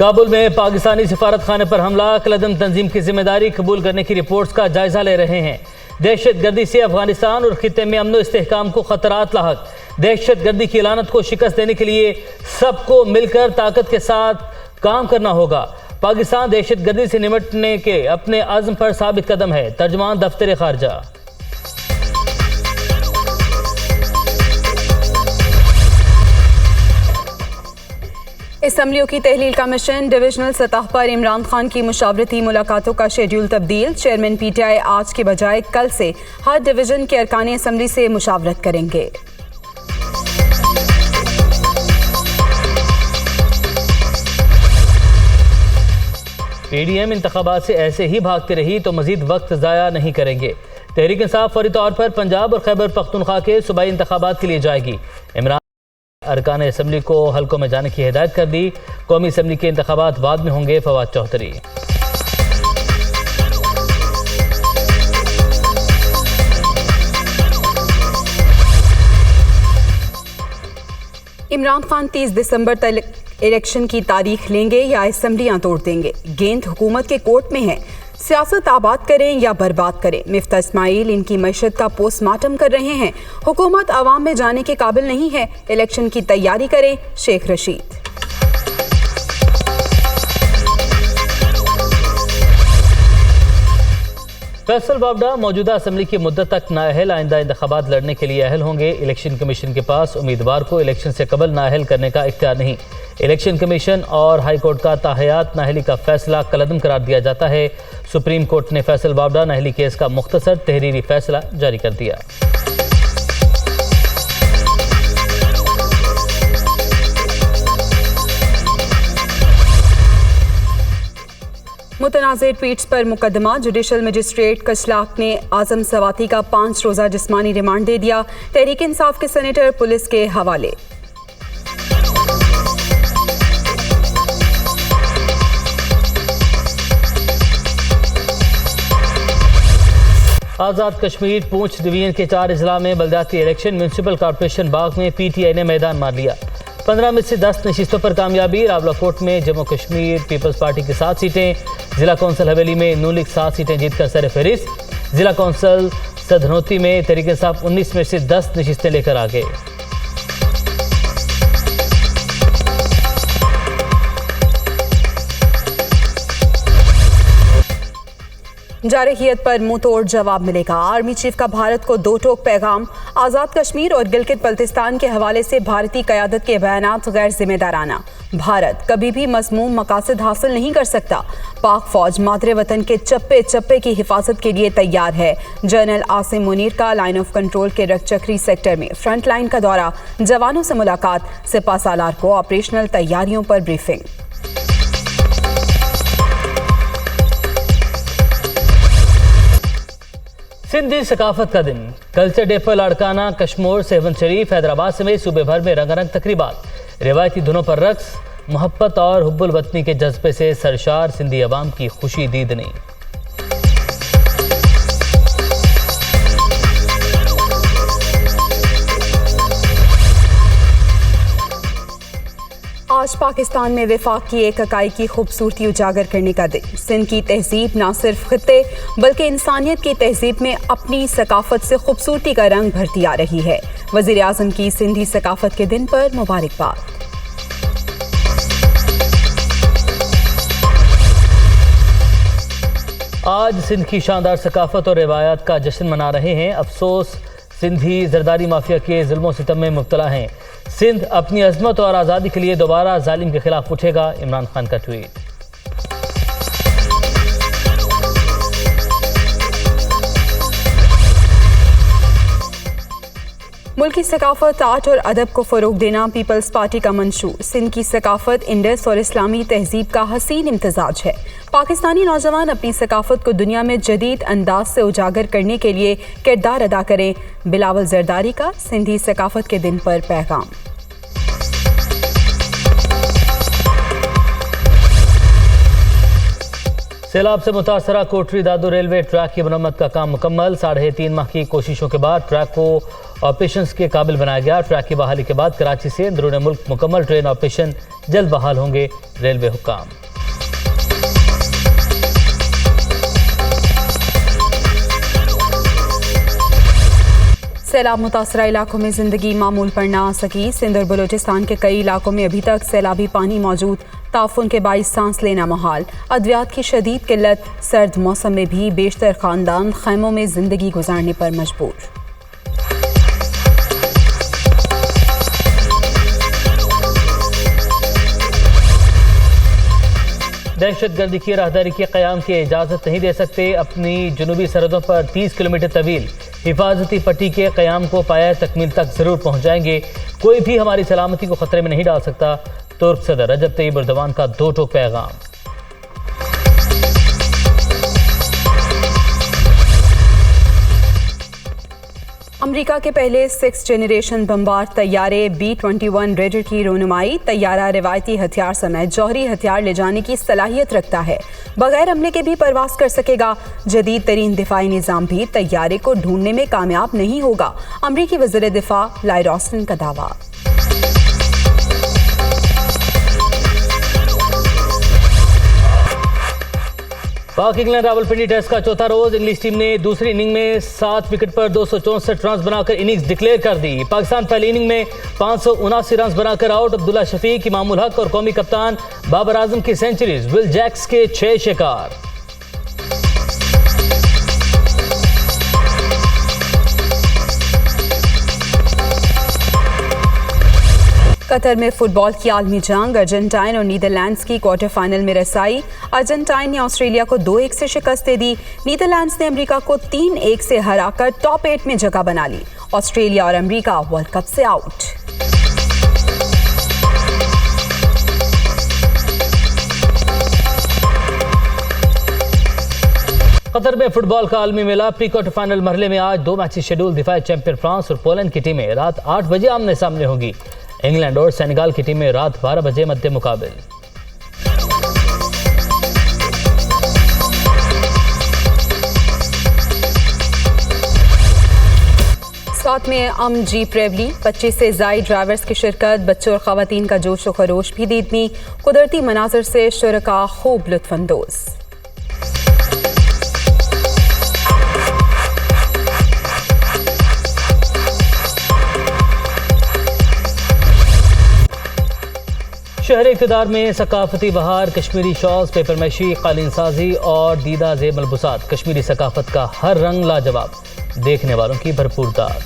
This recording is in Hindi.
काबुल में पाकिस्तानी सिफारत खाने पर हमला, कलदम तंजीम की जिम्मेदारी कबूल करने की रिपोर्ट्स का जायजा ले रहे हैं। दहशत गर्दी से अफगानिस्तान और खित्ते में अमन इस्तेहकाम को खतरात लाहक। दहशत गर्दी की लानत को शिकस्त देने के लिए सबको मिलकर ताकत के साथ काम करना होगा। पाकिस्तान दहशत गर्दी से निपटने के अपने अज़्म पर साबित कदम है। तर्जुमान दफ्तर खारजा। असम्बलियों की तहलील का मिशन, डिविजनल सतह पर इमरान खान की मुशावरती मुलाकातों का शेड्यूल तब्दील। चेयरमैन पीटीआई आज के बजाय कल से हर डिवीजन के अरकान असम्बली से मुशावरत करेंगे। पीडीएम इंतखाबात से ऐसे ही भागती रही तो मजीद वक्त ज़ाया नहीं करेंगे। तहरीक इंसाफ फौरी तौर पर पंजाब और खैबर पख्तूनख्वा के सूबाई इंतखाबात के लिए जाएगी। इमरान अरकान असम्बली को हल्कों में जाने की हिदायत कर दी। कौमी असम्बली के इंतखाबात बाद में होंगे। फवाद चौधरी। इमरान खान 30 दिसंबर तक इलेक्शन की तारीख लेंगे या असम्बलियां तोड़ देंगे। गेंद हुकूमत के कोर्ट में है। सियासत आबाद करें या बर्बाद करें। मिफ्ता इस्माइल इनकी मैशत का पोस्टमार्टम कर रहे हैं। हुकूमत आवाम में जाने के काबिल नहीं है। इलेक्शन की तैयारी करें। शेख रशीद। फैसल बावडा मौजूदा असम्बली की मुद्दत तक नाअहल, आइंदा इंतखाबात लड़ने के लिए अहल होंगे। इलेक्शन कमीशन के पास उम्मीदवार को इलेक्शन से कबल नाअहल करने का इख्तियार नहीं। इलेक्शन कमीशन और हाई कोर्ट का ताहयात नाअहली का फैसला कलअदम करार दिया जाता है। सुप्रीम कोर्ट ने फैसल बावडा नाअहली केस का मुख्तसर तहरीरी फैसला जारी कर दिया। मुतनाज़िर ट्वीट्स पर मुकदमा, जुडिशल मजिस्ट्रेट कशलाक ने आजम सवाती का 5 रोज़ा जिस्मानी रिमांड दे दिया। तहरीक इंसाफ के सेनेटर पुलिस के हवाले। आज़ाद कश्मीर पूंछ डिवीजन के 4 अजला में बलदियाती इलेक्शन। म्यूनसिपल कॉर्पोरेशन बाग में पीटीआई ने मैदान मार लिया। 15 में से 10 नशिस्तों पर कामयाबी। रावलाकोट में जम्मू कश्मीर पीपल्स पार्टी की 7 सीटें। जिला कौंसिल हवेली में नून लीग 7 सीटें जीतकर सरफहरिस्त। जिला कौंसिल सधनोती में तहरीक इंसाफ 19 में से 10 नशिस्तें लेकर आ गए। जारहियत पर मुंह तोड़ जवाब मिलेगा। आर्मी चीफ का भारत को 2 टोक पैगाम। आज़ाद कश्मीर और गिलगित बल्तिस्तान के हवाले से भारतीय क़यादत के बयानात गैर जिम्मेदाराना। भारत कभी भी मज़मूम मकासद हासिल नहीं कर सकता। पाक फौज मातरे वतन के चप्पे चप्पे की हिफाजत के लिए तैयार है। जनरल आसिम मुनीर का लाइन ऑफ कंट्रोल के रकचक्री सेक्टर में फ्रंट लाइन का दौरा, जवानों से मुलाकात, सिपा सालार को ऑपरेशनल तैयारियों पर ब्रीफिंग। सिंधी सकाफत का दिन, कल्चर डे पर लाड़काना, कश्मोर, सेवन शरीफ, हैदराबाद समेत सूबे भर में रंगारंग तकरीबात। रिवायती धुनों पर रक्स, मोहब्बत और हुब्बुल वतनी के जज्बे से सरशार सिंधी अवाम की खुशी दीदनी। आज पाकिस्तान में वफाक की एक इकाई की खूबसूरती उजागर करने का दिन। सिंध की तहजीब न सिर्फ खित्ते बल्कि इंसानियत की तहजीब में अपनी सकाफत से खूबसूरती का रंग भरती आ रही है। वज़ीर आज़म की सिंधी सकाफत के दिन पर मुबारकबाद। आज सिंध की शानदार सकाफत और रिवायात का जश्न मना रहे हैं। अफसोस, सिंधी जरदारी माफिया के जुल्मों सितम में मुब्तला हैं। सिंध अपनी अजमत और आज़ादी के लिए दोबारा जालिम के खिलाफ उठेगा। इमरान खान का ट्वीट। मुल्की सकाफत, आर्ट और अदब को फ़रोग देना पीपल्स पार्टी का मंशूर। सिंध की सकाफत इंडस और इस्लामी तहजीब का हसीन इम्तजाज है। पाकिस्तानी नौजवान अपनी सकाफत को दुनिया में जदीद अंदाज से उजागर करने के लिए किरदार अदा करें। बिलावल जरदारी का सिंधी सकाफत के दिन पर पैगाम। सैलाब से मुतासरा कोटरी दादू रेलवे ट्रैक की मरम्मत का काम मुकम्मल। 3.5 माह की कोशिशों के बाद ट्रैक को ऑपरेशंस के काबिल बनाया गया। ट्रैक की बहाली के बाद कराची से अंदरूनी मुल्क मुकम्मल ट्रेन ऑपरेशन जल्द बहाल होंगे रेलवे हुक्काम। सैलाब मुतासरा इलाकों में जिंदगी मामूल पर ना आ सकी। सिंध और बलूचिस्तान के कई इलाकों में अभी तक सैलाबी पानी मौजूद। ताफुन के बाइस सांस लेना मुहाल। अद्वियात की शदीद किल्लत। सर्द मौसम में भी बेशतर खानदान खैमों में जिंदगी गुजारने पर मजबूर। दहशतगर्दी की राहदारी के क़याम की इजाज़त नहीं दे सकते। अपनी जुनूबी सरहदों पर 30 किलोमीटर तवील हिफाजती पट्टी के क़याम को पाया तकमील तक ज़रूर पहुँचाएंगे। कोई भी हमारी सलामती को ख़तरे में नहीं डाल सकता। तुर्क सदर रजब तैयब एर्दोगान का दो टोक पैगाम। अमेरिका के पहले 6th जनरेशन बमबार तैयारे B-21 रेडर की रोनुमाई। तैयारा रिवायती हथियार समेत जौहरी हथियार ले जाने की सलाहियत रखता है। बगैर हमले के भी परवास कर सकेगा। जदीद तरीन दिफाई निज़ाम भी तैयारे को ढूंढने में कामयाब नहीं होगा। अमरीकी वज़ीर दिफा लॉयड ऑस्टिन का दावा। पाक इंग्लैंड रावलपिंडी टेस्ट का चौथा रोज इंग्लिश टीम ने दूसरी इनिंग में 7 विकेट पर 264 रन बनाकर इनिंग्स डिक्लेयर कर दी। पाकिस्तान पहली इनिंग में 579 रन बनाकर आउट। अब्दुल्ला शफीक, इमामुल हक और कौमी कप्तान बाबर आजम की सेंचुरीज। विल जैक्स के 6 शिकार। कतर में फुटबॉल की आलमी जंग। अर्जेंटाइन और नीदरलैंड्स की क्वार्टर फाइनल में रसाई। अर्जेंटाइन ने ऑस्ट्रेलिया को 2-1 से शिकस्त दे दी। नीदरलैंड्स ने अमेरिका को 3-1 से हराकर टॉप 8 में जगह बना ली। ऑस्ट्रेलिया और अमेरिका वर्ल्ड कप से आउट। कतर में फुटबॉल का आलमी मेला। प्री क्वार्टर फाइनल मरहले में आज 2 मैचेस शेड्यूल। दिफाई चैंपियन फ्रांस और पोलैंड की टीमें रात 8 बजे आमने सामने होंगी। इंग्लैंड और सेनेगाल की टीमें रात 12 बजे मध्य मुकाबिल। साथ में जीप रैली। 25 से ज़ायद ड्राइवर्स की शिरकत। बच्चों और ख़वातीन का जोश व खरोश भी दीदनी। कुदरती मनाजर से शुरका खूब लुत्फानंदोज़। शहर इक़्तिदार में सकाफती बहार। कश्मीरी शॉल्स, पेपर मैशी, कालीन साजी और दीदा ज़ेब मलबूसात। कश्मीरी सकाफत का हर रंग लाजवाब। देखने वालों की भरपूर दाद।